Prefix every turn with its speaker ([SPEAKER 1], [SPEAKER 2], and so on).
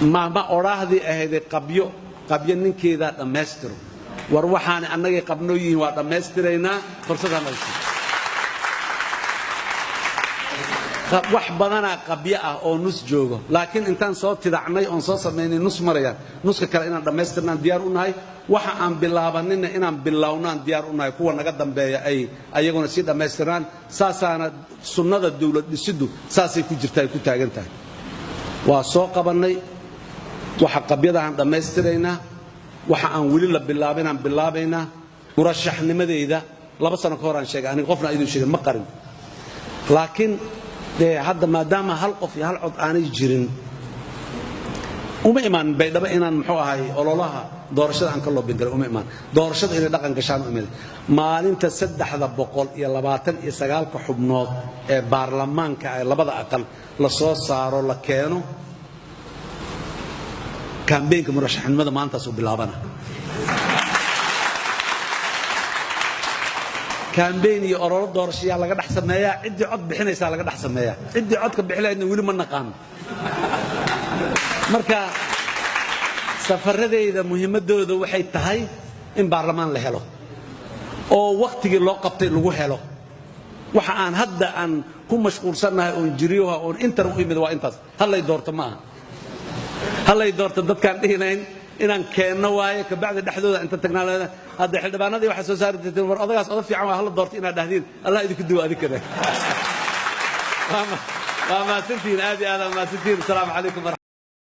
[SPEAKER 1] ما أراهدي أهدي قبيو ننكي ذات الماستر وروحاني أنك قبنويه وات الماسترينا فرصتها ملسي wax badana qabya ah oo nus joogo laakiin intaan soo tidacnay oo soo sameeynay nus maraya nuska kale inaan dhameystirnaan diyaar u nahay waxa aan bilaabanina inaan bilownaan diyaar u nahay kuwa naga dambeeya ay ayaguna si dhameystiraan saasaana sunnada dawlad dhisidu saasay ku jirtaa ku taagan tahay waa soo qabanay waxa qabyada aan dhameystirayna waxa aan wali la bilaabinaan bilaabayna murashaxnimadeeda 2 sano ka hor aan sheegay aniga qofna idin sheegay ma qarin laakiin hadda maadaama hal qof iyo hal cod aanay jirin uma imaan baydhaba inaan muxuu ahay ololaha doorashada aan ka loo bingalay uma imaan doorashada inay dhaqan gashaan u imid maalinta 329 ka xubnood ee baarlamaanka ay labada aqal la soo saaro la keeno kaambeynka murashaxnimada maanta soo bilaabana كامبين يقرروا دورشيا لقد أحسن مايا عدي عد بحنا يسال لقد أحسن مايا عدي عد كبحلا إنه ويلو من نقام مركا سفر ذي إذا مهمة دو وحي تهاي إن برلمان لهلو أو وقت اللي قبت اللي هلو وحان هدا أن كم مشغول سنة ونجريوها وإنتر وإيمد وإنتر هلا يدورت معها هلا يدورت ضد كان هنا إن كان نوايا كبعد الحدود أنت تقنع هذا حد بنا ذي وحسوا صار تدور أضيع أضيف عمها هلا دورت إن هذا الله يدك الدواء ذي كذا ما سنتين هذه أنا ما سنتين السلام عليكم.